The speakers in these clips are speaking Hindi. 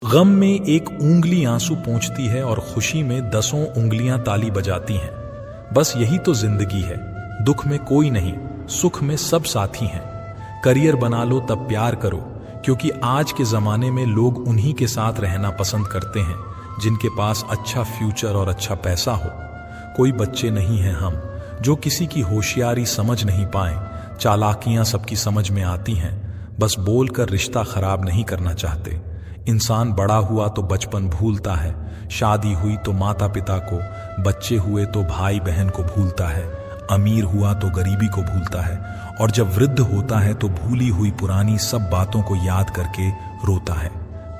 गम में एक उंगली आंसू पोंछती है और खुशी में 10 उंगलियां ताली बजाती हैं। बस यही तो जिंदगी है। दुख में कोई नहीं, सुख में सब साथी हैं। करियर बना लो तब प्यार करो, क्योंकि आज के जमाने में लोग उन्हीं के साथ रहना पसंद करते हैं जिनके पास अच्छा फ्यूचर और अच्छा पैसा हो। कोई बच्चे नहीं हैं हम जो किसी की होशियारी समझ नहीं पाए। चालाकियां सबकी समझ में आती हैं, बस बोलकर रिश्ता खराब नहीं करना चाहते। इंसान बड़ा हुआ तो बचपन भूलता है, शादी हुई तो माता पिता को, बच्चे हुए तो भाई बहन को भूलता है, अमीर हुआ तो गरीबी को भूलता है, और जब वृद्ध होता है तो भूली हुई पुरानी सब बातों को याद करके रोता है।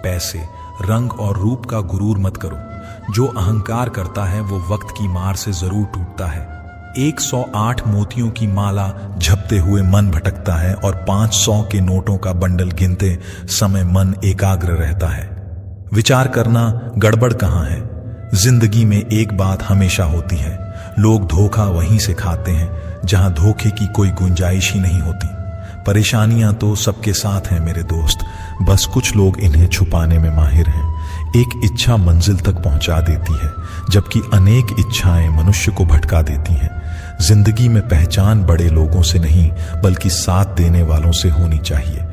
पैसे, रंग और रूप का गुरूर मत करो। जो अहंकार करता है वो वक्त की मार से जरूर टूटता है। 108 मोतियों की माला झपते हुए मन भटकता है और 500 के नोटों का बंडल गिनते समय मन एकाग्र रहता है। विचार करना गड़बड़ कहाँ है। जिंदगी में एक बात हमेशा होती है, लोग धोखा वहीं से खाते हैं जहां धोखे की कोई गुंजाइश ही नहीं होती। परेशानियां तो सबके साथ हैं मेरे दोस्त, बस कुछ लोग इन्हें छुपाने में माहिर हैं। एक इच्छा मंजिल तक पहुंचा देती है, जबकि अनेक इच्छाएं मनुष्य को भटका देती हैं। जिंदगी में पहचान बड़े लोगों से नहीं बल्कि साथ देने वालों से होनी चाहिए।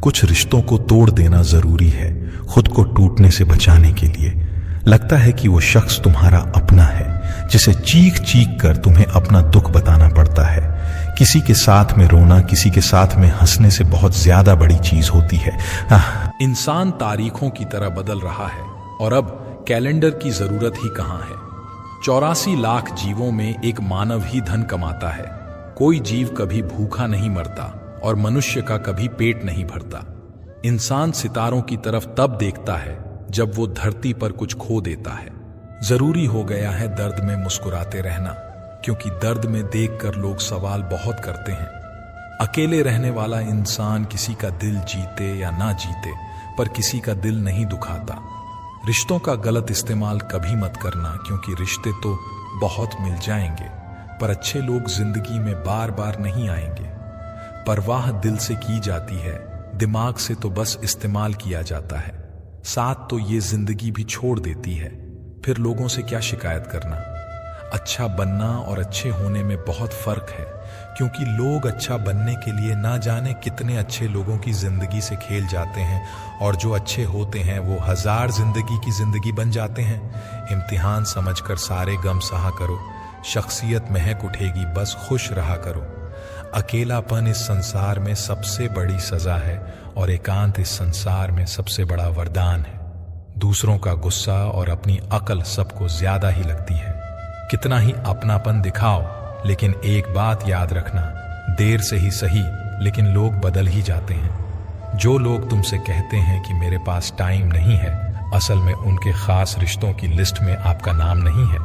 कुछ रिश्तों को तोड़ देना जरूरी है खुद को टूटने से बचाने के लिए। लगता है कि वो शख्स तुम्हारा अपना है जिसे चीख चीख कर तुम्हें अपना दुख बताना पड़ता है। किसी के साथ में रोना किसी के साथ में हंसने से बहुत ज्यादा बड़ी चीज होती है। इंसान तारीखों की तरह बदल रहा है और अब कैलेंडर की जरूरत ही कहां है। 84 लाख जीवों में एक मानव ही धन कमाता है। कोई जीव कभी भूखा नहीं मरता और मनुष्य का कभी पेट नहीं भरता। इंसान सितारों की तरफ तब देखता है जब वो धरती पर कुछ खो देता है। जरूरी हो गया है दर्द में मुस्कुराते रहना, क्योंकि दर्द में देखकर लोग सवाल बहुत करते हैं। अकेले रहने वाला इंसान किसी का दिल जीते या ना जीते, पर किसी का दिल नहीं दुखाता। रिश्तों का गलत इस्तेमाल कभी मत करना, क्योंकि रिश्ते तो बहुत मिल जाएंगे पर अच्छे लोग जिंदगी में बार बार नहीं आएंगे। परवाह दिल से की जाती है, दिमाग से तो बस इस्तेमाल किया जाता है। साथ तो ये जिंदगी भी छोड़ देती है, फिर लोगों से क्या शिकायत करना। अच्छा बनना और अच्छे होने में बहुत फर्क है, क्योंकि लोग अच्छा बनने के लिए ना जाने कितने अच्छे लोगों की जिंदगी से खेल जाते हैं, और जो अच्छे होते हैं वो 1000 जिंदगी की जिंदगी बन जाते हैं। इम्तिहान समझकर सारे गम सहा करो, शख्सियत महक उठेगी, बस खुश रहा करो। अकेलापन इस संसार में सबसे बड़ी सजा है और एकांत इस संसार में सबसे बड़ा वरदान है। दूसरों का गुस्सा और अपनी अकल सबको ज्यादा ही लगती है। कितना ही अपनापन दिखाओ, लेकिन एक बात याद रखना, देर से ही सही लेकिन लोग बदल ही जाते हैं। जो लोग तुमसे कहते हैं कि मेरे पास टाइम नहीं है, असल में उनके खास रिश्तों की लिस्ट में आपका नाम नहीं है।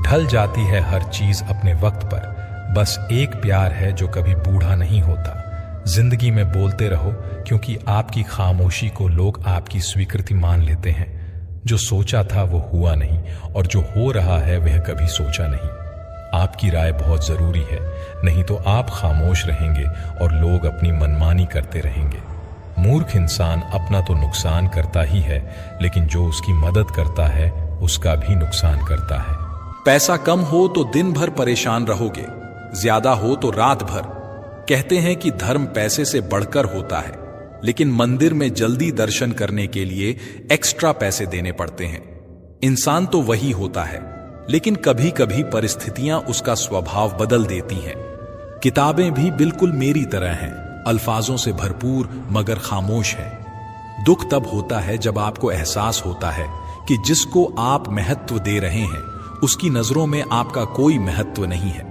ढल जाती है हर चीज अपने वक्त पर, बस एक प्यार है जो कभी बूढ़ा नहीं होता। जिंदगी में बोलते रहो, क्योंकि आपकी खामोशी को लोग आपकी स्वीकृति मान लेते हैं। जो सोचा था वो हुआ नहीं, और जो हो रहा है वह कभी सोचा नहीं। आपकी राय बहुत जरूरी है, नहीं तो आप खामोश रहेंगे और लोग अपनी मनमानी करते रहेंगे। मूर्ख इंसान अपना तो नुकसान करता ही है, लेकिन जो उसकी मदद करता है उसका भी नुकसान करता है। पैसा कम हो तो दिन भर परेशान रहोगे, ज्यादा हो तो रात भर। कहते हैं कि धर्म पैसे से बढ़कर होता है, लेकिन मंदिर में जल्दी दर्शन करने के लिए एक्स्ट्रा पैसे देने पड़ते हैं। इंसान तो वही होता है, लेकिन कभी कभी परिस्थितियां उसका स्वभाव बदल देती हैं। किताबें भी बिल्कुल मेरी तरह हैं, अल्फाजों से भरपूर मगर खामोश है। दुख तब होता है जब आपको एहसास होता है कि जिसको आप महत्व दे रहे हैं उसकी नजरों में आपका कोई महत्व नहीं है।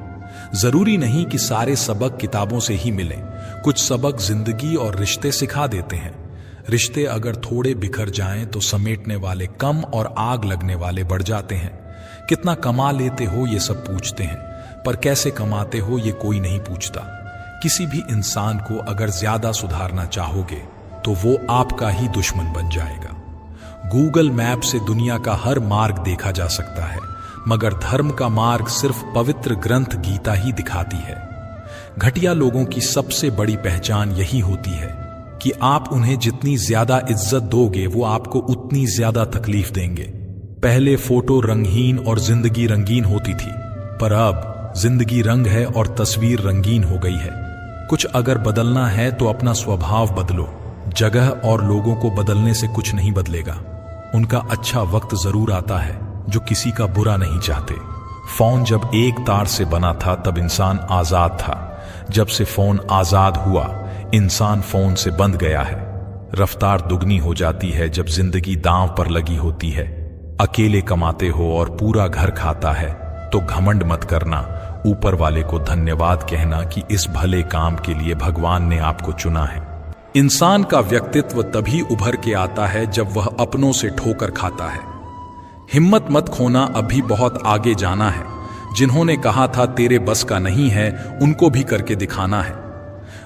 जरूरी नहीं कि सारे सबक किताबों से ही मिलें, कुछ सबक जिंदगी और रिश्ते सिखा देते हैं। रिश्ते अगर थोड़े बिखर जाएं तो समेटने वाले कम और आग लगने वाले बढ़ जाते हैं। कितना कमा लेते हो ये सब पूछते हैं, पर कैसे कमाते हो ये कोई नहीं पूछता। किसी भी इंसान को अगर ज्यादा सुधारना चाहोगे तो वो आपका ही दुश्मन बन जाएगा। गूगल मैप से दुनिया का हर मार्ग देखा जा सकता है, मगर धर्म का मार्ग सिर्फ पवित्र ग्रंथ गीता ही दिखाती है। घटिया लोगों की सबसे बड़ी पहचान यही होती है कि आप उन्हें जितनी ज्यादा इज्जत दोगे वो आपको उतनी ज्यादा तकलीफ देंगे। पहले फोटो रंगहीन और जिंदगी रंगीन होती थी, पर अब जिंदगी रंग है और तस्वीर रंगीन हो गई है। कुछ अगर बदलना है तो अपना स्वभाव बदलो। जगह और लोगों को बदलने से कुछ नहीं बदलेगा। उनका अच्छा वक्त जरूर आता है जो किसी का बुरा नहीं चाहते। फोन जब एक तार से बना था तब इंसान आजाद था। जब से फोन आजाद हुआ, इंसान फोन से बंध गया है। रफ्तार दुगनी हो जाती है जब जिंदगी दांव पर लगी होती है। अकेले कमाते हो और पूरा घर खाता है तो घमंड मत करना, ऊपर वाले को धन्यवाद कहना कि इस भले काम के लिए भगवान ने आपको चुना है। इंसान का व्यक्तित्व तभी उभर के आता है जब वह अपनों से ठोकर खाता है। हिम्मत मत खोना, अभी बहुत आगे जाना है। जिन्होंने कहा था तेरे बस का नहीं है, उनको भी करके दिखाना है।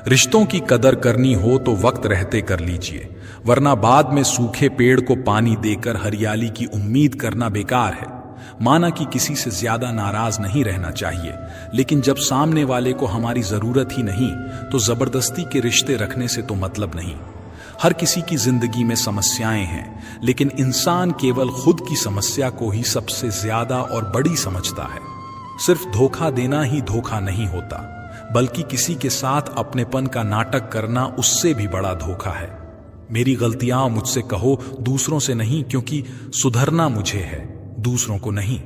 रिश्तों की कदर करनी हो तो वक्त रहते कर लीजिए, वरना बाद में सूखे पेड़ को पानी देकर हरियाली की उम्मीद करना बेकार है। माना कि किसी से ज्यादा नाराज नहीं रहना चाहिए, लेकिन जब सामने वाले को हमारी जरूरत ही नहीं तो जबरदस्ती के रिश्ते रखने से तो मतलब नहीं। हर किसी की जिंदगी में समस्याएं हैं, लेकिन इंसान केवल खुद की समस्या को ही सबसे ज्यादा और बड़ी समझता है। सिर्फ धोखा देना ही धोखा नहीं होता, बल्कि किसी के साथ अपनेपन का नाटक करना उससे भी बड़ा धोखा है। मेरी गलतियां मुझसे कहो, दूसरों से नहीं, क्योंकि सुधरना मुझे है, दूसरों को नहीं।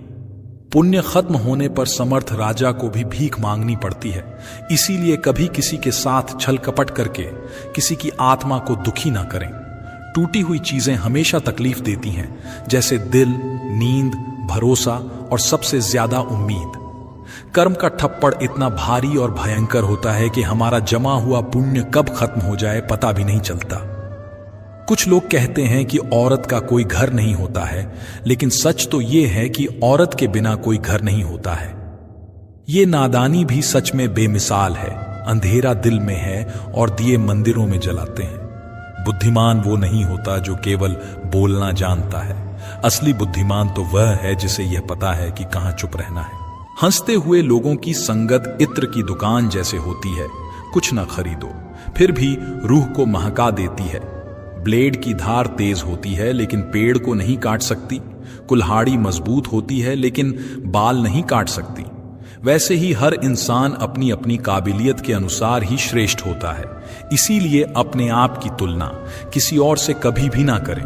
पुण्य खत्म होने पर समर्थ राजा को भी भीख मांगनी पड़ती है। इसीलिए कभी किसी के साथ छल कपट करके किसी की आत्मा को दुखी ना करें। टूटी हुई चीजें हमेशा तकलीफ देती हैं, जैसे दिल, नींद, भरोसा और सबसे ज्यादा उम्मीद। कर्म का ठप्पड़ इतना भारी और भयंकर होता है कि हमारा जमा हुआ पुण्य कब खत्म हो जाए पता भी नहीं चलता। कुछ लोग कहते हैं कि औरत का कोई घर नहीं होता है, लेकिन सच तो यह है कि औरत के बिना कोई घर नहीं होता है। ये नादानी भी सच में बेमिसाल है। अंधेरा दिल में है और दिए मंदिरों में जलाते हैं। बुद्धिमान वो नहीं होता जो केवल बोलना जानता है। असली बुद्धिमान तो वह है जिसे यह पता है कि कहां चुप रहना है। हंसते हुए लोगों की संगत इत्र की दुकान जैसे होती है, कुछ ना खरीदो, फिर भी रूह को महका देती है। ब्लेड की धार तेज होती है लेकिन पेड़ को नहीं काट सकती। कुल्हाड़ी मजबूत होती है लेकिन बाल नहीं काट सकती। वैसे ही हर इंसान अपनी अपनी काबिलियत के अनुसार ही श्रेष्ठ होता है। इसीलिए अपने आप की तुलना किसी और से कभी भी ना करें।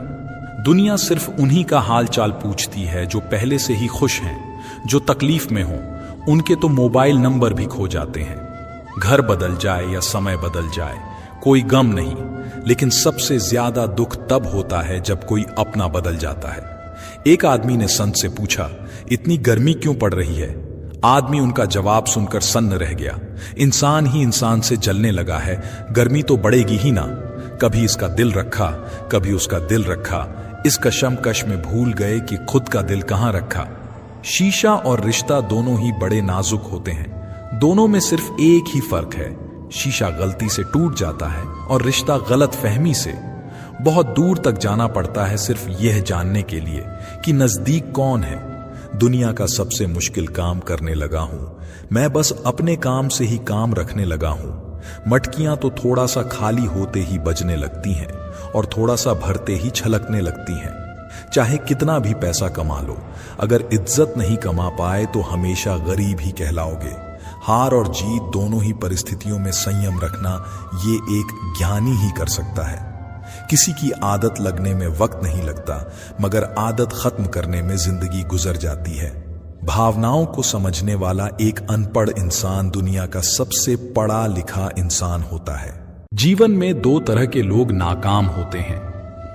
दुनिया सिर्फ उन्हीं का हाल चाल पूछती है जो पहले से ही खुश हैं। जो तकलीफ में हो उनके तो मोबाइल नंबर भी खो जाते हैं। घर बदल जाए या समय बदल जाए, कोई गम नहीं, लेकिन सबसे ज्यादा दुख तब होता है जब कोई अपना बदल जाता है। एक आदमी ने संत से पूछा, इतनी गर्मी क्यों पड़ रही है? आदमी उनका जवाब सुनकर सन्न रह गया। इंसान ही इंसान से जलने लगा है, गर्मी तो बढ़ेगी ही ना। कभी इसका दिल रखा, कभी उसका दिल रखा। इस कशमकश में भूल गए कि खुद का दिल कहां रखा। शीशा और रिश्ता दोनों ही बड़े नाजुक होते हैं। दोनों में सिर्फ एक ही फर्क है, शीशा गलती से टूट जाता है और रिश्ता गलत फहमी से। बहुत दूर तक जाना पड़ता है सिर्फ यह जानने के लिए कि नजदीक कौन है। दुनिया का सबसे मुश्किल काम करने लगा हूं मैं, बस अपने काम से ही काम रखने लगा हूं। मटकियां तो थोड़ा सा खाली होते ही बजने लगती हैं और थोड़ा सा भरते ही छलकने लगती हैं। चाहे कितना भी पैसा कमा लो, अगर इज्जत नहीं कमा पाए तो हमेशा गरीब ही कहलाओगे। हार और जीत दोनों ही परिस्थितियों में संयम रखना ये एक ज्ञानी ही कर सकता है। किसी की आदत लगने में वक्त नहीं लगता, मगर आदत खत्म करने में जिंदगी गुजर जाती है। भावनाओं को समझने वाला एक अनपढ़ इंसान दुनिया का सबसे पढ़ा लिखा इंसान होता है। जीवन में दो तरह के लोग नाकाम होते हैं,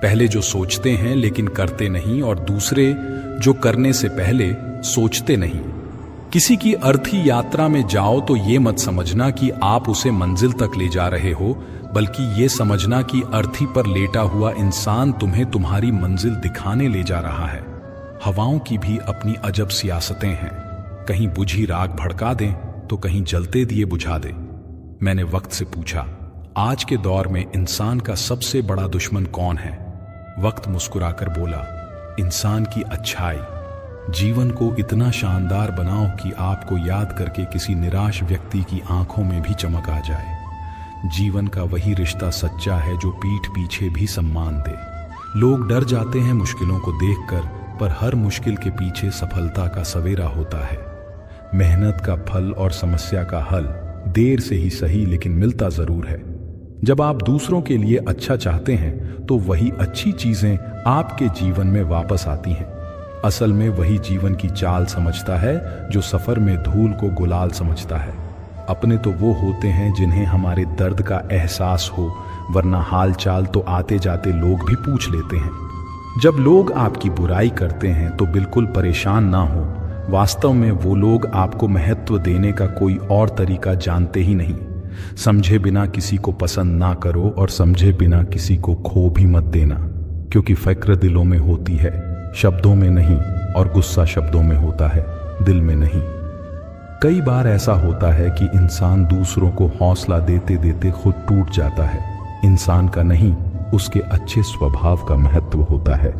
पहले जो सोचते हैं लेकिन करते नहीं, और दूसरे जो करने से पहले सोचते नहीं। किसी की अर्थी यात्रा में जाओ तो ये मत समझना कि आप उसे मंजिल तक ले जा रहे हो, बल्कि ये समझना कि अर्थी पर लेटा हुआ इंसान तुम्हें तुम्हारी मंजिल दिखाने ले जा रहा है। हवाओं की भी अपनी अजब सियासतें हैं, कहीं बुझी राख भड़का दें तो कहीं जलते दिए बुझा दें। मैंने वक्त से पूछा, आज के दौर में इंसान का सबसे बड़ा दुश्मन कौन है? वक्त मुस्कुराकर बोला, इंसान की अच्छाई। जीवन को इतना शानदार बनाओ कि आपको याद करके किसी निराश व्यक्ति की आंखों में भी चमक आ जाए। जीवन का वही रिश्ता सच्चा है जो पीठ पीछे भी सम्मान दे। लोग डर जाते हैं मुश्किलों को देखकर, पर हर मुश्किल के पीछे सफलता का सवेरा होता है। मेहनत का फल और समस्या का हल देर से ही सही लेकिन मिलता जरूर है। जब आप दूसरों के लिए अच्छा चाहते हैं तो वही अच्छी चीजें आपके जीवन में वापस आती हैं। असल में वही जीवन की चाल समझता है जो सफर में धूल को गुलाल समझता है। अपने तो वो होते हैं जिन्हें हमारे दर्द का एहसास हो, वरना हाल चाल तो आते जाते लोग भी पूछ लेते हैं। जब लोग आपकी बुराई करते हैं तो बिल्कुल परेशान ना हो, वास्तव में वो लोग आपको महत्व देने का कोई और तरीका जानते ही नहीं। समझे बिना किसी को पसंद ना करो और समझे बिना किसी को खो भी मत देना, क्योंकि फिक्र दिलों में होती है, शब्दों में नहीं, और गुस्सा शब्दों में होता है, दिल में नहीं। कई बार ऐसा होता है कि इंसान दूसरों को हौसला देते देते खुद टूट जाता है। इंसान का नहीं, उसके अच्छे स्वभाव का महत्व होता है।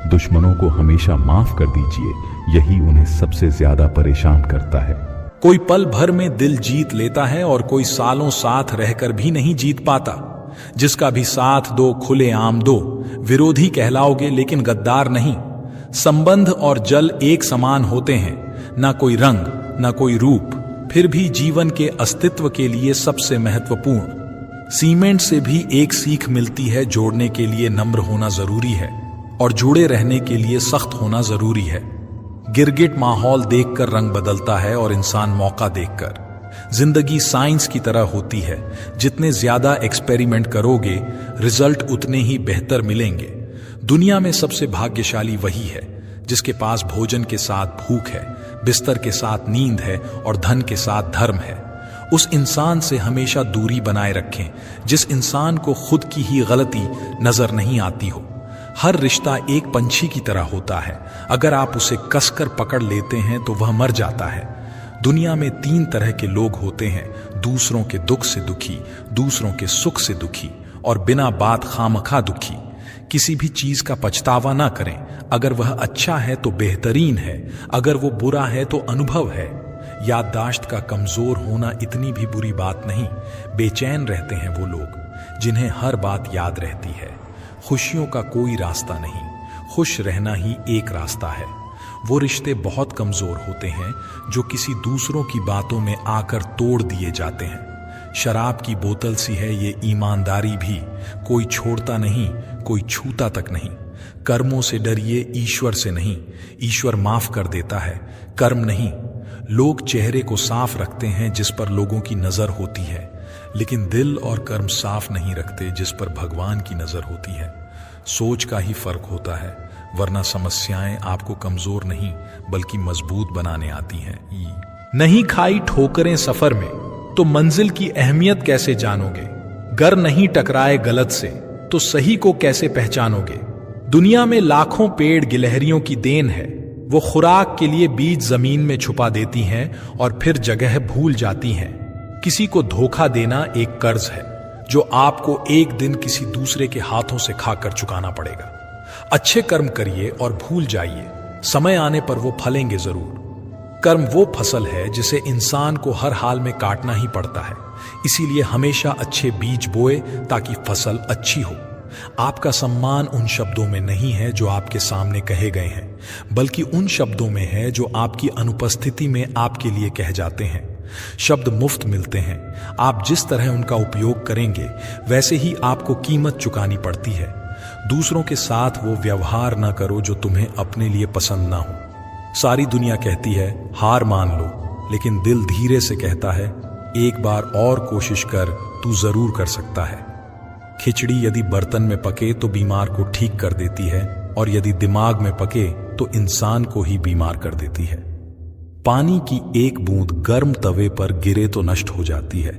दुश्मनों को हमेशा माफ कर दीजिए, यही उन्हें सबसे ज्यादा परेशान करता है। कोई पल भर में दिल जीत लेता है और कोई सालों साथ रहकर भी नहीं जीत पाता। जिसका भी साथ दो खुले आम दो, विरोधी कहलाओगे लेकिन गद्दार नहीं। संबंध और जल एक समान होते हैं, ना कोई रंग ना कोई रूप, फिर भी जीवन के अस्तित्व के लिए सबसे महत्वपूर्ण। सीमेंट से भी एक सीख मिलती है, जोड़ने के लिए नम्र होना जरूरी है और जुड़े रहने के लिए सख्त होना जरूरी है। गिरगिट माहौल देखकर रंग बदलता है और इंसान मौका देखकर। जिंदगी साइंस की तरह होती है, जितने ज्यादा एक्सपेरिमेंट करोगे रिजल्ट उतने ही बेहतर मिलेंगे। दुनिया में सबसे भाग्यशाली वही है जिसके पास भोजन के साथ भूख है, बिस्तर के साथ नींद है और धन के साथ धर्म है। उस इंसान से हमेशा दूरी बनाए रखें जिस इंसान को खुद की ही गलती नजर नहीं आती हो। हर रिश्ता एक पंछी की तरह होता है, अगर आप उसे कसकर पकड़ लेते हैं तो वह मर जाता है। दुनिया में 3 तरह के लोग होते हैं, दूसरों के दुख से दुखी, दूसरों के सुख से दुखी और बिना बात खामखा दुखी। किसी भी चीज का पछतावा ना करें, अगर वह अच्छा है तो बेहतरीन है, अगर वो बुरा है तो अनुभव है। याददाश्त का कमजोर होना इतनी भी बुरी बात नहीं। बेचैन रहते हैं वो लोग जिन्हें हर बात याद रहती है। खुशियों का कोई रास्ता नहीं, खुश रहना ही एक रास्ता है। वो रिश्ते बहुत कमजोर होते हैं जो किसी दूसरों की बातों में आकर तोड़ दिए जाते हैं। शराब की बोतल सी है ये ईमानदारी भी, कोई छोड़ता नहीं, कोई छूता तक नहीं। कर्मों से डरिए, ईश्वर से नहीं। ईश्वर माफ कर देता है, कर्म नहीं। लोग चेहरे को साफ रखते हैं जिस पर लोगों की नजर होती है, लेकिन दिल और कर्म साफ नहीं रखते जिस पर भगवान की नजर होती है। सोच का ही फर्क होता है, वरना समस्याएं आपको कमजोर नहीं बल्कि मजबूत बनाने आती हैं। नहीं खाई ठोकरें सफर में तो मंजिल की अहमियत कैसे जानोगे? गर नहीं टकराए गलत से तो सही को कैसे पहचानोगे? दुनिया में लाखों पेड़ गिलहरियों की देन है, वो खुराक के लिए बीज जमीन में छुपा देती हैं और फिर जगह भूल जाती हैं। किसी को धोखा देना एक कर्ज है जो आपको एक दिन किसी दूसरे के हाथों से खाकर चुकाना पड़ेगा। अच्छे कर्म करिए और भूल जाइए, समय आने पर वो फलेंगे जरूर। कर्म वो फसल है जिसे इंसान को हर हाल में काटना ही पड़ता है, इसीलिए हमेशा अच्छे बीज बोए ताकि फसल अच्छी हो। आपका सम्मान उन शब्दों में नहीं है जो आपके सामने कहे गए हैं, बल्कि उन शब्दों में है जो आपकी अनुपस्थिति में आपके लिए कह जाते हैं। शब्द मुफ्त मिलते हैं, आप जिस तरह उनका उपयोग करेंगे वैसे ही आपको कीमत चुकानी पड़ती है। दूसरों के साथ वो व्यवहार ना करो जो तुम्हें अपने लिए पसंद ना हो। सारी दुनिया कहती है हार मान लो, लेकिन दिल धीरे से कहता है एक बार और कोशिश कर, तू जरूर कर सकता है। खिचड़ी यदि बर्तन में पके तो बीमार को ठीक कर देती है, और यदि दिमाग में पके तो इंसान को ही बीमार कर देती है। पानी की एक बूंद गर्म तवे पर गिरे तो नष्ट हो जाती है,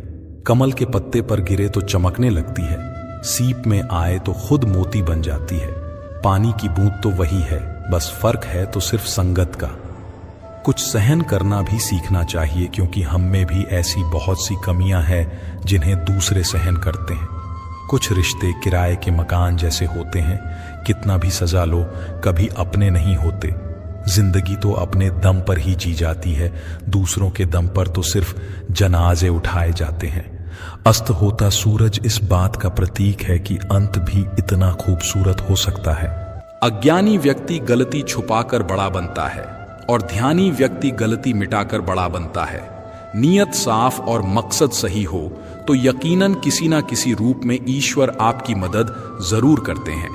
कमल के पत्ते पर गिरे तो चमकने लगती है, सीप में आए तो खुद मोती बन जाती है। पानी की बूंद तो वही है, बस फर्क है तो सिर्फ संगत का। कुछ सहन करना भी सीखना चाहिए, क्योंकि हम में भी ऐसी बहुत सी कमियां हैं जिन्हें दूसरे सहन करते हैं। कुछ रिश्ते किराए के मकान जैसे होते हैं, कितना भी सजा लो कभी अपने नहीं होते। जिंदगी तो अपने दम पर ही जी जाती है, दूसरों के दम पर तो सिर्फ जनाजे उठाए जाते हैं। अस्त होता सूरज इस बात का प्रतीक है कि अंत भी इतना खूबसूरत हो सकता है। अज्ञानी व्यक्ति गलती छुपाकर बड़ा बनता है और ध्यानी व्यक्ति गलती मिटाकर बड़ा बनता है। नियत साफ और मकसद सही हो तो यकीनन किसी ना किसी रूप में ईश्वर आपकी मदद जरूर करते हैं।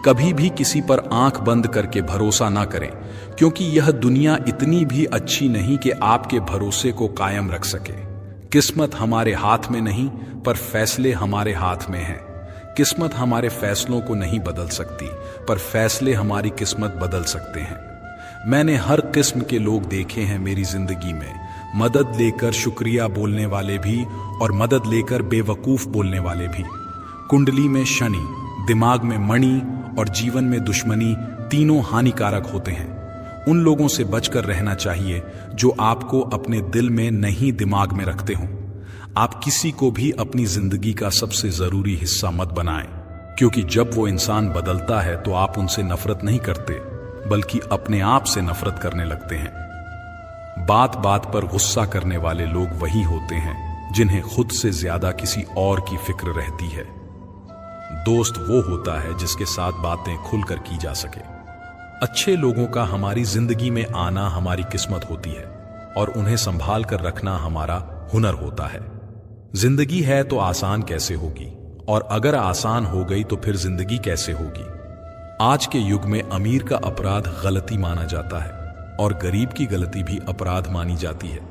कभी भी किसी पर आंख बंद करके भरोसा ना करें, क्योंकि यह दुनिया इतनी भी अच्छी नहीं कि आपके भरोसे को कायम रख सके। किस्मत हमारे हाथ में नहीं, पर फैसले हमारे हाथ में हैं। किस्मत हमारे फैसलों को नहीं बदल सकती, पर फैसले हमारी किस्मत बदल सकते हैं। मैंने हर किस्म के लोग देखे हैं मेरी जिंदगी में, मदद लेकर शुक्रिया बोलने वाले भी और मदद लेकर बेवकूफ बोलने वाले भी। कुंडली में शनि, दिमाग में मणि और जीवन में दुश्मनी तीनों हानिकारक होते हैं। उन लोगों से बचकर रहना चाहिए जो आपको अपने दिल में नहीं दिमाग में रखते हों। आप किसी को भी अपनी जिंदगी का सबसे जरूरी हिस्सा मत बनाएं, क्योंकि जब वो इंसान बदलता है तो आप उनसे नफरत नहीं करते, बल्कि अपने आप से नफरत करने लगते हैं। बात बात पर गुस्सा करने वाले लोग वही होते हैं जिन्हें खुद से ज्यादा किसी और की फिक्र रहती है। दोस्त वो होता है जिसके साथ बातें खुलकर की जा सके। अच्छे लोगों का हमारी जिंदगी में आना हमारी किस्मत होती है और उन्हें संभाल कर रखना हमारा हुनर होता है। जिंदगी है तो आसान कैसे होगी, और अगर आसान हो गई तो फिर जिंदगी कैसे होगी। आज के युग में अमीर का अपराध गलती माना जाता है और गरीब की गलती भी अपराध मानी जाती है।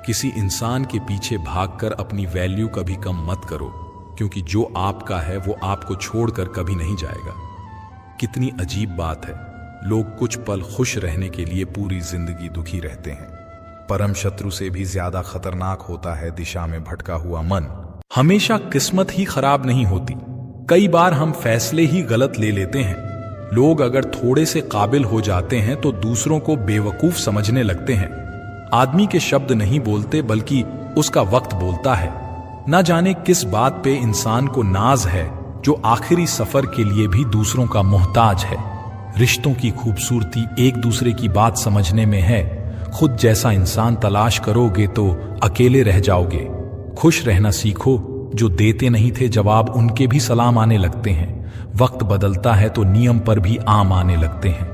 किसी इंसान के पीछे भागकर अपनी वैल्यू कभी कम मत करो, क्योंकि जो आपका है वो आपको छोड़कर कभी नहीं जाएगा। कितनी अजीब बात है, लोग कुछ पल खुश रहने के लिए पूरी जिंदगी दुखी रहते हैं। परम शत्रु से भी ज्यादा खतरनाक होता है दिशा में भटका हुआ मन। हमेशा किस्मत ही खराब नहीं होती, कई बार हम फैसले ही गलत ले लेते हैं। लोग अगर थोड़े से काबिल हो जाते हैं तो दूसरों को बेवकूफ समझने लगते हैं। आदमी के शब्द नहीं बोलते, बल्कि उसका वक्त बोलता है। ना जाने किस बात पे इंसान को नाज है, जो आखिरी सफर के लिए भी दूसरों का मोहताज है। रिश्तों की खूबसूरती एक दूसरे की बात समझने में है। खुद जैसा इंसान तलाश करोगे तो अकेले रह जाओगे। खुश रहना सीखो, जो देते नहीं थे जवाब उनके भी सलाम आने लगते हैं। वक्त बदलता है तो नियम पर भी आम आने लगते हैं।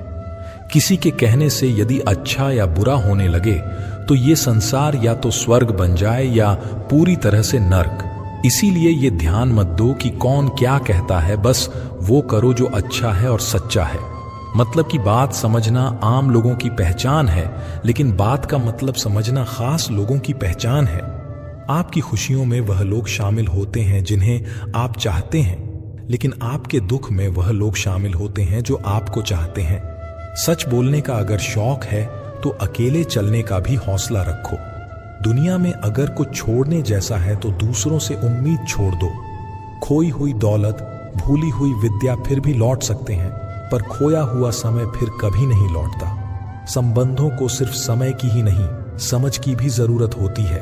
किसी के कहने से यदि अच्छा या बुरा होने लगे तो ये संसार या तो स्वर्ग बन जाए या पूरी तरह से नर्क। इसीलिए ये ध्यान मत दो कि कौन क्या कहता है, बस वो करो जो अच्छा है और सच्चा है। मतलब की बात समझना आम लोगों की पहचान है, लेकिन बात का मतलब समझना खास लोगों की पहचान है। आपकी खुशियों में वह लोग शामिल होते हैं जिन्हें आप चाहते हैं, लेकिन आपके दुख में वह लोग शामिल होते हैं जो आपको चाहते हैं। सच बोलने का अगर शौक है तो अकेले चलने का भी हौसला रखो। दुनिया में अगर कुछ छोड़ने जैसा है तो दूसरों से उम्मीद छोड़ दो। खोई हुई दौलत, भूली हुई विद्या फिर भी लौट सकते हैं, पर खोया हुआ समय फिर कभी नहीं लौटता। संबंधों को सिर्फ समय की ही नहीं, समझ की भी जरूरत होती है।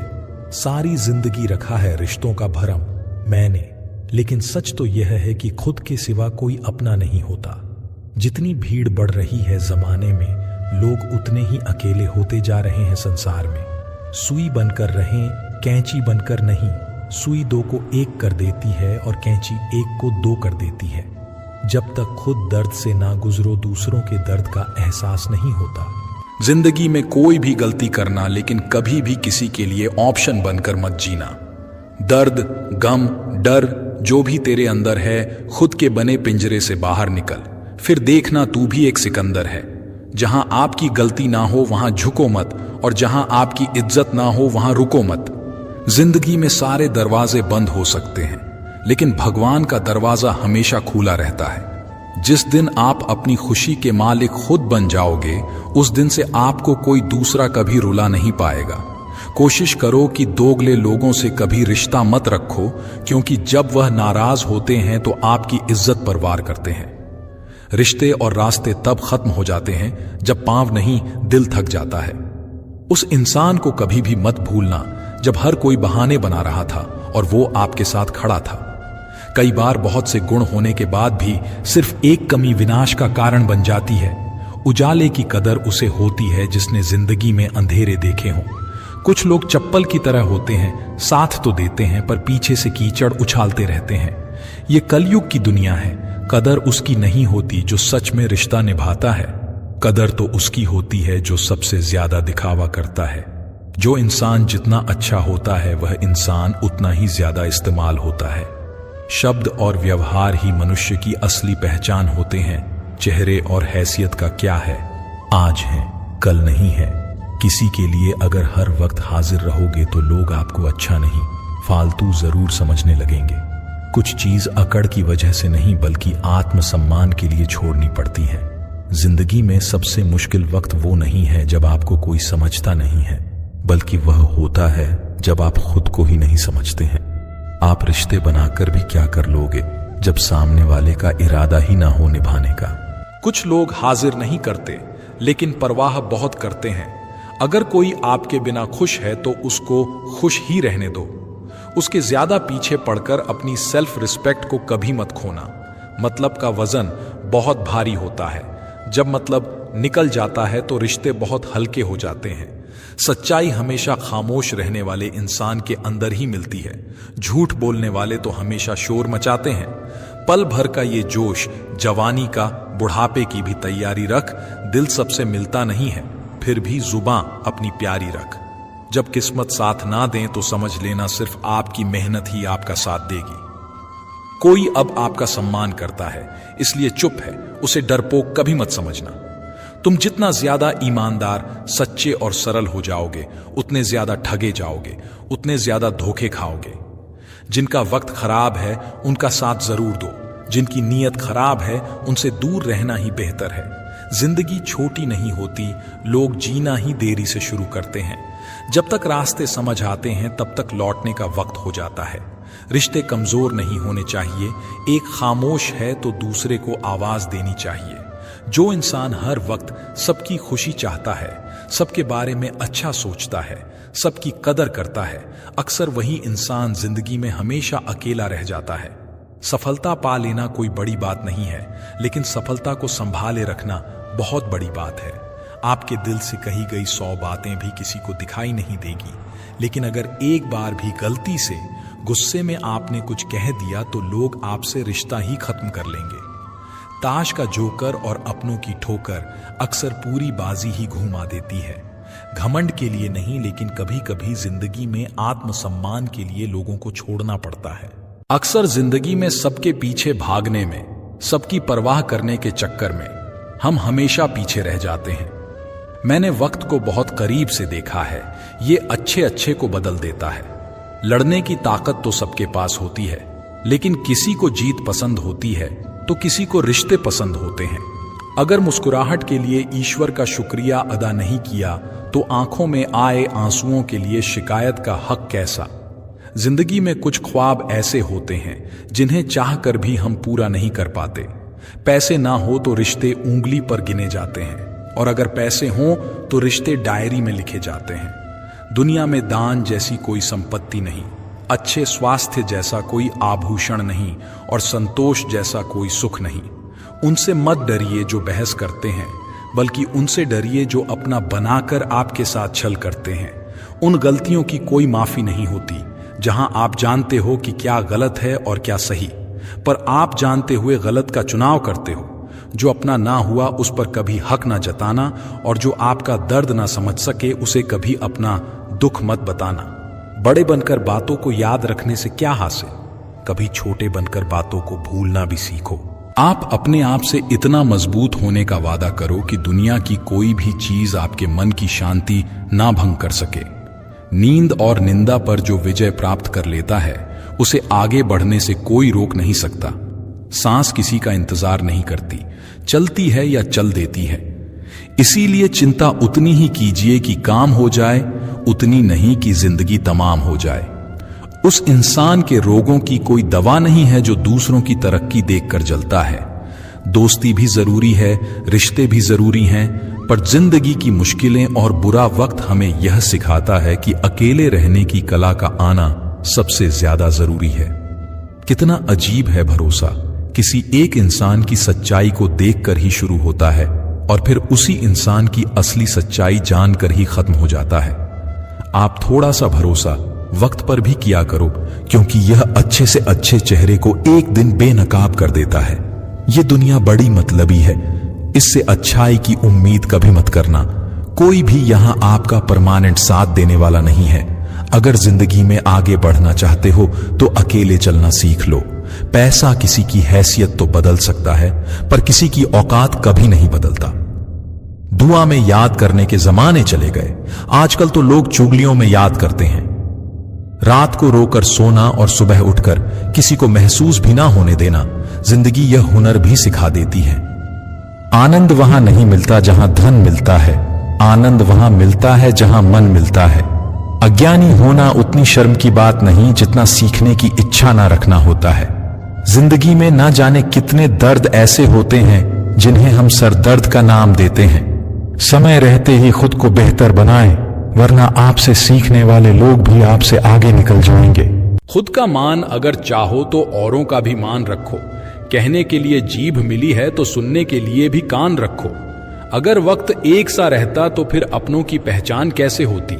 सारी जिंदगी रखा है रिश्तों का भरम मैंने, लेकिन सच तो यह है कि खुद के सिवा कोई अपना नहीं होता। जितनी भीड़ बढ़ रही है जमाने में, लोग उतने ही अकेले होते जा रहे हैं संसार में। सुई बनकर रहें, कैंची बनकर नहीं। सुई दो को एक कर देती है और कैंची एक को दो कर देती है। जब तक खुद दर्द से ना गुजरो, दूसरों के दर्द का एहसास नहीं होता। जिंदगी में कोई भी गलती करना, लेकिन कभी भी किसी के लिए ऑप्शन बनकर मत जीना। दर्द, गम, डर जो भी तेरे अंदर है, खुद के बने पिंजरे से बाहर निकल, फिर देखना तू भी एक सिकंदर है। जहां आपकी गलती ना हो वहां झुको मत, और जहां आपकी इज्जत ना हो वहां रुको मत। जिंदगी में सारे दरवाजे बंद हो सकते हैं, लेकिन भगवान का दरवाजा हमेशा खुला रहता है। जिस दिन आप अपनी खुशी के मालिक खुद बन जाओगे, उस दिन से आपको कोई दूसरा कभी रुला नहीं पाएगा। कोशिश करो कि दोगले लोगों से कभी रिश्ता मत रखो, क्योंकि जब वह नाराज होते हैं तो आपकी इज्जत पर वार करते हैं। रिश्ते और रास्ते तब खत्म हो जाते हैं जब पांव नहीं, दिल थक जाता है। उस इंसान को कभी भी मत भूलना जब हर कोई बहाने बना रहा था और वो आपके साथ खड़ा था। कई बार बहुत से गुण होने के बाद भी सिर्फ एक कमी विनाश का कारण बन जाती है। उजाले की कदर उसे होती है जिसने जिंदगी में अंधेरे देखे हों। कुछ लोग चप्पल की तरह होते हैं, साथ तो देते हैं पर पीछे से कीचड़ उछालते रहते हैं। ये कलयुग की दुनिया है। कदर उसकी नहीं होती जो सच में रिश्ता निभाता है। कदर तो उसकी होती है जो सबसे ज्यादा दिखावा करता है। जो इंसान जितना अच्छा होता है वह इंसान उतना ही ज्यादा इस्तेमाल होता है। शब्द और व्यवहार ही मनुष्य की असली पहचान होते हैं। चेहरे और हैसियत का क्या है, आज है कल नहीं है। किसी के लिए अगर हर वक्त हाजिर रहोगे तो लोग आपको अच्छा नहीं, फालतू जरूर समझने लगेंगे। कुछ चीज अकड़ की वजह से नहीं बल्कि आत्मसम्मान के लिए छोड़नी पड़ती है। जिंदगी में सबसे मुश्किल वक्त वो नहीं है जब आपको कोई समझता नहीं है, बल्कि वह होता है जब आप खुद को ही नहीं समझते हैं। आप रिश्ते बनाकर भी क्या कर लोगे जब सामने वाले का इरादा ही ना हो निभाने का। कुछ लोग हाजिर नहीं करते लेकिन परवाह बहुत करते हैं। अगर कोई आपके बिना खुश है तो उसको खुश ही रहने दो। उसके ज्यादा पीछे पड़कर अपनी सेल्फ रिस्पेक्ट को कभी मत खोना। मतलब का वजन बहुत भारी होता है। जब मतलब निकल जाता है तो रिश्ते बहुत हल्के हो जाते हैं। सच्चाई हमेशा खामोश रहने वाले इंसान के अंदर ही मिलती है। झूठ बोलने वाले तो हमेशा शोर मचाते हैं। पल भर का ये जोश जवानी का, बुढ़ापे की भी तैयारी रख। दिल सबसे मिलता नहीं है, फिर भी जुबां अपनी प्यारी रख। जब किस्मत साथ ना दें तो समझ लेना सिर्फ आपकी मेहनत ही आपका साथ देगी। कोई अब आपका सम्मान करता है इसलिए चुप है, उसे डरपोक कभी मत समझना। तुम जितना ज्यादा ईमानदार, सच्चे और सरल हो जाओगे उतने ज्यादा ठगे जाओगे, उतने ज्यादा धोखे खाओगे। जिनका वक्त खराब है उनका साथ जरूर दो, जिनकी नीयत खराब है उनसे दूर रहना ही बेहतर है। जिंदगी छोटी नहीं होती, लोग जीना ही देरी से शुरू करते हैं। जब तक रास्ते समझ आते हैं तब तक लौटने का वक्त हो जाता है। रिश्ते कमजोर नहीं होने चाहिए। एक खामोश है तो दूसरे को आवाज देनी चाहिए। जो इंसान हर वक्त सबकी खुशी चाहता है, सबके बारे में अच्छा सोचता है, सबकी कदर करता है, अक्सर वही इंसान जिंदगी में हमेशा अकेला रह जाता है। सफलता पा लेना कोई बड़ी बात नहीं है, लेकिन सफलता को संभाले रखना बहुत बड़ी बात है। आपके दिल से कही गई 100 बातें भी किसी को दिखाई नहीं देगी, लेकिन अगर एक बार भी गलती से गुस्से में आपने कुछ कह दिया तो लोग आपसे रिश्ता ही खत्म कर लेंगे। ताश का जोकर और अपनों की ठोकर अक्सर पूरी बाजी ही घुमा देती है। घमंड के लिए नहीं, लेकिन कभी कभी जिंदगी में आत्मसम्मान के लिए लोगों को छोड़ना पड़ता है। अक्सर जिंदगी में सबके पीछे भागने में, सबकी परवाह करने के चक्कर में हम हमेशा पीछे रह जाते हैं। मैंने वक्त को बहुत करीब से देखा है। ये अच्छे अच्छे को बदल देता है। लड़ने की ताकत तो सबके पास होती है, लेकिन किसी को जीत पसंद होती है तो किसी को रिश्ते पसंद होते हैं। अगर मुस्कुराहट के लिए ईश्वर का शुक्रिया अदा नहीं किया तो आंखों में आए आंसुओं के लिए शिकायत का हक कैसा। जिंदगी में कुछ ख्वाब ऐसे होते हैं जिन्हें चाहकर भी हम पूरा नहीं कर पाते। पैसे ना हो तो रिश्ते उंगली पर गिने जाते हैं, और अगर पैसे हों तो रिश्ते डायरी में लिखे जाते हैं। दुनिया में दान जैसी कोई संपत्ति नहीं, अच्छे स्वास्थ्य जैसा कोई आभूषण नहीं, और संतोष जैसा कोई सुख नहीं। उनसे मत डरिए जो बहस करते हैं, बल्कि उनसे डरिए जो अपना बनाकर आपके साथ छल करते हैं। उन गलतियों की कोई माफी नहीं होती जहां आप जानते हो कि क्या गलत है और क्या सही, पर आप जानते हुए गलत का चुनाव करते हो। जो अपना ना हुआ उस पर कभी हक ना जताना, और जो आपका दर्द ना समझ सके उसे कभी अपना दुख मत बताना। बड़े बनकर बातों को याद रखने से क्या हासिल, कभी छोटे बनकर बातों को भूलना भी सीखो। आप अपने आप से इतना मजबूत होने का वादा करो कि दुनिया की कोई भी चीज आपके मन की शांति ना भंग कर सके। नींद और निंदा पर जो विजय प्राप्त कर लेता है उसे आगे बढ़ने से कोई रोक नहीं सकता। सांस किसी का इंतजार नहीं करती, चलती है या चल देती है। इसीलिए चिंता उतनी ही कीजिए कि काम हो जाए, उतनी नहीं कि जिंदगी तमाम हो जाए। उस इंसान के रोगों की कोई दवा नहीं है जो दूसरों की तरक्की देखकर जलता है। दोस्ती भी जरूरी है, रिश्ते भी जरूरी हैं, पर जिंदगी की मुश्किलें और बुरा वक्त हमें यह सिखाता है कि अकेले रहने की कला का आना सबसे ज्यादा जरूरी है। कितना अजीब है भरोसा, किसी एक इंसान की सच्चाई को देखकर ही शुरू होता है और फिर उसी इंसान की असली सच्चाई जानकर ही खत्म हो जाता है। आप थोड़ा सा भरोसा वक्त पर भी किया करो, क्योंकि यह अच्छे से अच्छे चेहरे को एक दिन बेनकाब कर देता है। यह दुनिया बड़ी मतलबी है, इससे अच्छाई की उम्मीद कभी मत करना। कोई भी यहां आपका परमानेंट साथ देने वाला नहीं है। अगर जिंदगी में आगे बढ़ना चाहते हो तो अकेले चलना सीख लो। पैसा किसी की हैसियत तो बदल सकता है, पर किसी की औकात कभी नहीं बदलता। दुआ में याद करने के जमाने चले गए। आजकल तो लोग चुगलियों में याद करते हैं। रात को रोकर सोना और सुबह उठकर किसी को महसूस भी ना होने देना, जिंदगी यह हुनर भी सिखा देती है। आनंद वहां नहीं मिलता जहां धन मिलता है, आनंद वहां मिलता है जहां मन मिलता है। अज्ञानी होना उतनी शर्म की बात नहीं जितना सीखने की इच्छा ना रखना होता है। जिंदगी में ना जाने कितने दर्द ऐसे होते हैं जिन्हें हम सरदर्द का नाम देते हैं। समय रहते ही खुद को बेहतर बनाएं, वरना आपसे सीखने वाले लोग भी आपसे आगे निकल जाएंगे। खुद का मान अगर चाहो तो औरों का भी मान रखो। कहने के लिए जीभ मिली है तो सुनने के लिए भी कान रखो। अगर वक्त एक सा रहता तो फिर अपनों की पहचान कैसे होती।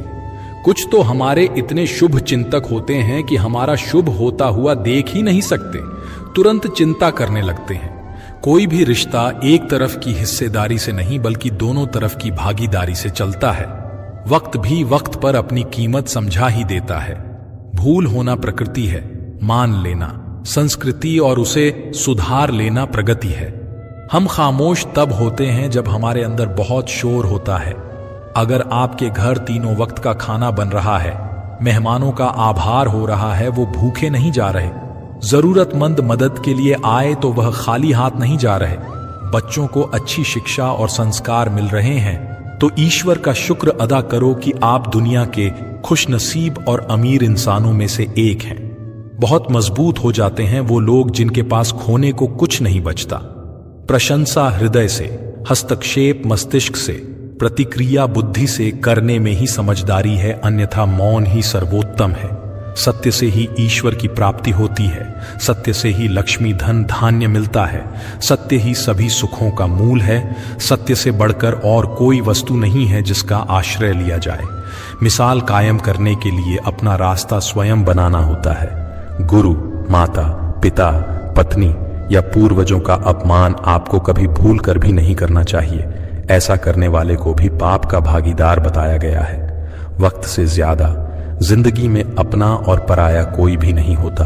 कुछ तो हमारे इतने शुभ चिंतक होते हैं कि हमारा शुभ होता हुआ देख ही नहीं सकते, तुरंत चिंता करने लगते हैं। कोई भी रिश्ता एक तरफ की हिस्सेदारी से नहीं बल्कि दोनों तरफ की भागीदारी से चलता है। वक्त भी वक्त पर अपनी कीमत समझा ही देता है। भूल होना प्रकृति है, मान लेना संस्कृति और उसे सुधार लेना प्रगति है। हम खामोश तब होते हैं जब हमारे अंदर बहुत शोर होता है। अगर आपके घर तीनों वक्त का खाना बन रहा है, मेहमानों का आभार हो रहा है, वो भूखे नहीं जा रहे, जरूरतमंद मदद के लिए आए तो वह खाली हाथ नहीं जा रहे, बच्चों को अच्छी शिक्षा और संस्कार मिल रहे हैं, तो ईश्वर का शुक्र अदा करो कि आप दुनिया के खुशनसीब और अमीर इंसानों में से एक हैं। बहुत मजबूत हो जाते हैं वो लोग जिनके पास खोने को कुछ नहीं बचता। प्रशंसा हृदय से, हस्तक्षेप मस्तिष्क से, प्रतिक्रिया बुद्धि से करने में ही समझदारी है, अन्यथा मौन ही सर्वोत्तम है। सत्य से ही ईश्वर की प्राप्ति होती है, सत्य से ही लक्ष्मी धन धान्य मिलता है, सत्य ही सभी सुखों का मूल है। सत्य से बढ़कर और कोई वस्तु नहीं है जिसका आश्रय लिया जाए। मिसाल कायम करने के लिए अपना रास्ता स्वयं बनाना होता है। गुरु, माता, पिता, पत्नी या पूर्वजों का अपमान आपको कभी भूल कर भी नहीं करना चाहिए। ऐसा करने वाले को भी पाप का भागीदार बताया गया है। वक्त से ज्यादा जिंदगी में अपना और पराया कोई भी नहीं होता।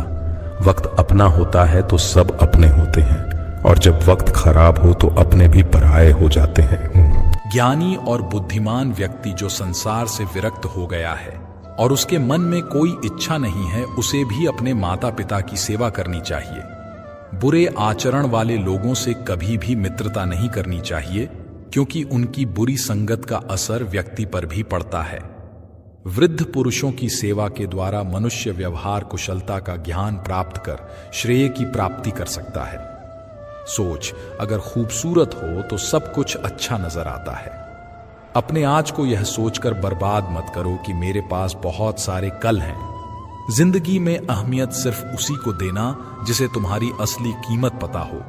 वक्त अपना होता है तो सब अपने होते हैं, और जब वक्त खराब हो तो अपने भी पराये हो जाते हैं। ज्ञानी और बुद्धिमान व्यक्ति जो संसार से विरक्त हो गया है और उसके मन में कोई इच्छा नहीं है, उसे भी अपने माता पिता की सेवा करनी चाहिए। बुरे आचरण वाले लोगों से कभी भी मित्रता नहीं करनी चाहिए, क्योंकि उनकी बुरी संगत का असर व्यक्ति पर भी पड़ता है। वृद्ध पुरुषों की सेवा के द्वारा मनुष्य व्यवहार कुशलता का ज्ञान प्राप्त कर श्रेय की प्राप्ति कर सकता है। सोच अगर खूबसूरत हो तो सब कुछ अच्छा नजर आता है। अपने आज को यह सोचकर बर्बाद मत करो कि मेरे पास बहुत सारे कल हैं। जिंदगी में अहमियत सिर्फ उसी को देना जिसे तुम्हारी असली कीमत पता हो।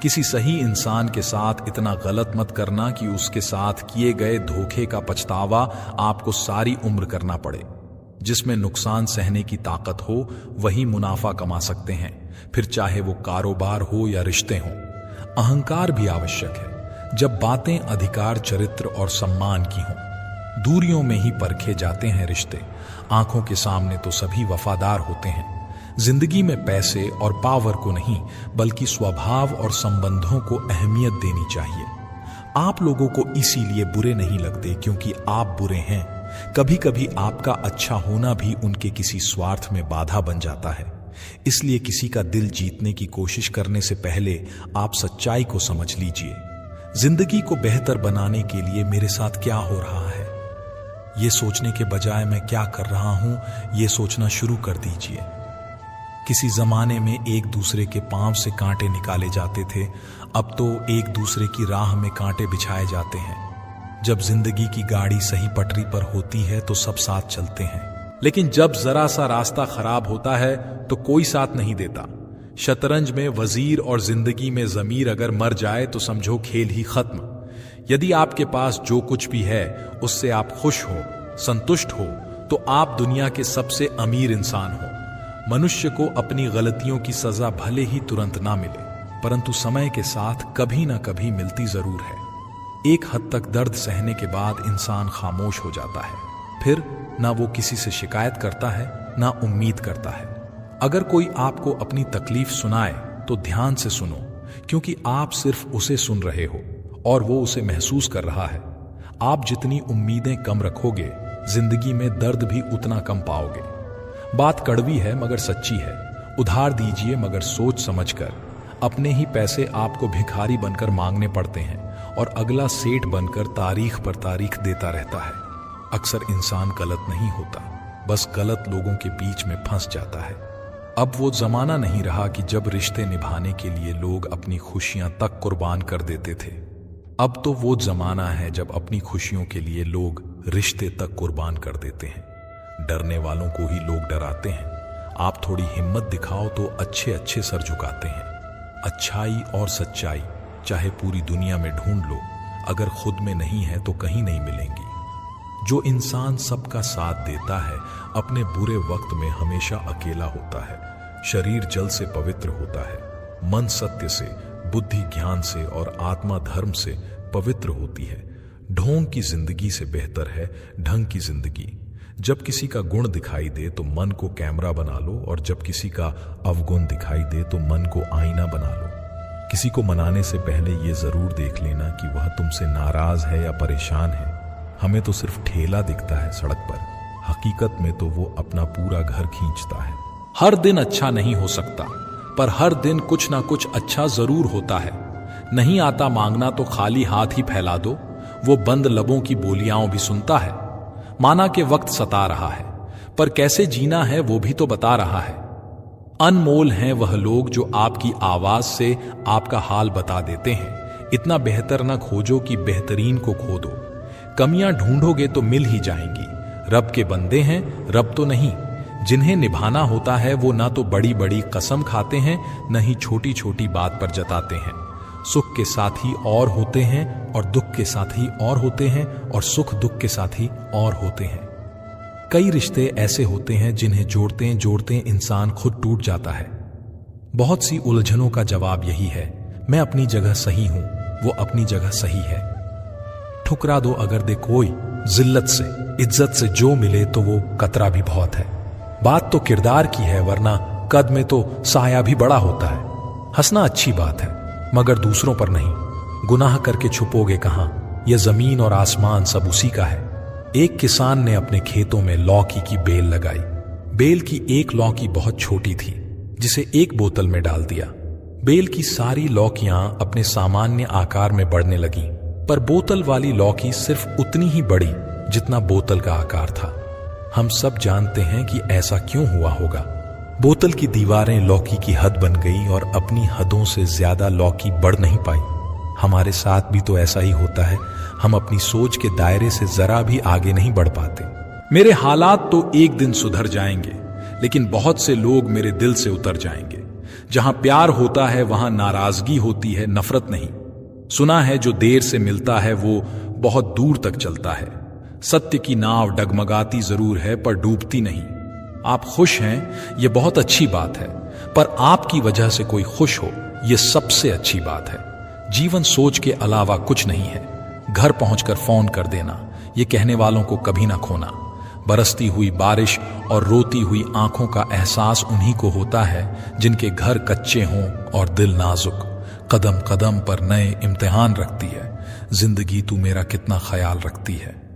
किसी सही इंसान के साथ इतना गलत मत करना कि उसके साथ किए गए धोखे का पछतावा आपको सारी उम्र करना पड़े। जिसमें नुकसान सहने की ताकत हो वही मुनाफा कमा सकते हैं, फिर चाहे वो कारोबार हो या रिश्ते हों। अहंकार भी आवश्यक है जब बातें अधिकार, चरित्र और सम्मान की हों। दूरियों में ही परखे जाते हैं रिश्ते, आंखों के सामने तो सभी वफादार होते हैं। जिंदगी में पैसे और पावर को नहीं बल्कि स्वभाव और संबंधों को अहमियत देनी चाहिए। आप लोगों को इसीलिए बुरे नहीं लगते क्योंकि आप बुरे हैं। कभी कभी आपका अच्छा होना भी उनके किसी स्वार्थ में बाधा बन जाता है। इसलिए किसी का दिल जीतने की कोशिश करने से पहले आप सच्चाई को समझ लीजिए। जिंदगी को बेहतर बनाने के लिए मेरे साथ क्या हो रहा है, ये सोचने के बजाय मैं क्या कर रहा हूं, ये सोचना शुरू कर दीजिए। किसी जमाने में एक दूसरे के पांव से कांटे निकाले जाते थे, अब तो एक दूसरे की राह में कांटे बिछाए जाते हैं। जब जिंदगी की गाड़ी सही पटरी पर होती है तो सब साथ चलते हैं, लेकिन जब जरा सा रास्ता खराब होता है तो कोई साथ नहीं देता। शतरंज में वजीर और जिंदगी में जमीर अगर मर जाए तो समझो खेल ही खत्म। यदि आपके पास जो कुछ भी है उससे आप खुश हो, संतुष्ट हो, तो आप दुनिया के सबसे अमीर इंसान हो। मनुष्य को अपनी गलतियों की सजा भले ही तुरंत ना मिले, परंतु समय के साथ कभी ना कभी मिलती जरूर है। एक हद तक दर्द सहने के बाद इंसान खामोश हो जाता है, फिर ना वो किसी से शिकायत करता है ना उम्मीद करता है। अगर कोई आपको अपनी तकलीफ सुनाए तो ध्यान से सुनो, क्योंकि आप सिर्फ उसे सुन रहे हो और वो उसे महसूस कर रहा है। आप जितनी उम्मीदें कम रखोगे, जिंदगी में दर्द भी उतना कम पाओगे। बात कड़वी है मगर सच्ची है। उधार दीजिए मगर सोच समझकर। अपने ही पैसे आपको भिखारी बनकर मांगने पड़ते हैं और अगला सेठ बनकर तारीख पर तारीख देता रहता है। अक्सर इंसान गलत नहीं होता, बस गलत लोगों के बीच में फंस जाता है। अब वो जमाना नहीं रहा कि जब रिश्ते निभाने के लिए लोग अपनी खुशियां तक कुर्बान कर देते थे। अब तो वो जमाना है जब अपनी खुशियों के लिए लोग रिश्ते तक कुर्बान कर देते हैं। डरने वालों को ही लोग डराते हैं। आप थोड़ी हिम्मत दिखाओ तो अच्छे अच्छे सर झुकाते हैं। अच्छाई और सच्चाई चाहे पूरी दुनिया में ढूंढ लो, अगर खुद में नहीं है तो कहीं नहीं मिलेंगी। जो इंसान सबका साथ देता है, अपने बुरे वक्त में हमेशा अकेला होता है। शरीर जल से पवित्र होता है, मन सत्य से, बुद्धि ज्ञान से और आत्मा धर्म से पवित्र होती है। ढोंग की जिंदगी से बेहतर है ढंग की जिंदगी। जब किसी का गुण दिखाई दे तो मन को कैमरा बना लो, और जब किसी का अवगुण दिखाई दे तो मन को आईना बना लो। किसी को मनाने से पहले ये जरूर देख लेना कि वह तुमसे नाराज है या परेशान है। हमें तो सिर्फ ठेला दिखता है सड़क पर, हकीकत में तो वो अपना पूरा घर खींचता है। हर दिन अच्छा नहीं हो सकता, पर हर दिन कुछ ना कुछ अच्छा जरूर होता है। नहीं आता मांगना तो खाली हाथ ही फैला दो, वो बंद लबों की बोलियां भी सुनता है। माना कि वक्त सता रहा है, पर कैसे जीना है वो भी तो बता रहा है। अनमोल हैं वह लोग जो आपकी आवाज से आपका हाल बता देते हैं। इतना बेहतर ना खोजो कि बेहतरीन को खो दो। कमियां ढूंढोगे तो मिल ही जाएंगी। रब के बंदे हैं, रब तो नहीं। जिन्हें निभाना होता है वो ना तो बड़ी बड़ी कसम खाते हैं, न ही छोटी छोटी बात पर जताते हैं। सुख के साथी और होते हैं और दुख के साथी और होते हैं, और सुख दुख के साथी और होते हैं। कई रिश्ते ऐसे होते हैं जिन्हें जोड़ते जोड़ते इंसान खुद टूट जाता है। बहुत सी उलझनों का जवाब यही है, मैं अपनी जगह सही हूं, वो अपनी जगह सही है। ठुकरा दो अगर दे कोई, जिल्लत से इज्जत से जो मिले तो वो कतरा भी बहुत है। बात तो किरदार की है, वरना कद में तो साया भी बड़ा होता है। हंसना अच्छी बात है, मगर दूसरों पर नहीं। गुनाह करके छुपोगे कहां? यह जमीन और आसमान सब उसी का है। एक किसान ने अपने खेतों में लौकी की बेल लगाई। बेल की एक लौकी बहुत छोटी थी, जिसे एक बोतल में डाल दिया। बेल की सारी लौकियां अपने सामान्य आकार में बढ़ने लगीं, पर बोतल वाली लौकी सिर्फ उतनी ही बढ़ी जितना बोतल का आकार था। हम सब जानते हैं कि ऐसा क्यों हुआ होगा। बोतल की दीवारें लौकी की हद बन गई और अपनी हदों से ज्यादा लौकी बढ़ नहीं पाई। हमारे साथ भी तो ऐसा ही होता है। हम अपनी सोच के दायरे से जरा भी आगे नहीं बढ़ पाते। मेरे हालात तो एक दिन सुधर जाएंगे, लेकिन बहुत से लोग मेरे दिल से उतर जाएंगे। जहां प्यार होता है वहां नाराजगी होती है, नफरत नहीं। सुना है जो देर से मिलता है वो बहुत दूर तक चलता है। सत्य की नाव डगमगाती जरूर है पर डूबती नहीं। आप खुश हैं ये बहुत अच्छी बात है, पर आपकी वजह से कोई खुश हो ये सबसे अच्छी बात है। जीवन सोच के अलावा कुछ नहीं है। घर पहुंचकर फोन कर देना, ये कहने वालों को कभी ना खोना। बरसती हुई बारिश और रोती हुई आंखों का एहसास उन्हीं को होता है जिनके घर कच्चे हों और दिल नाजुक। कदम कदम पर नए इम्तिहान रखती है जिंदगी, तू मेरा कितना ख्याल रखती है।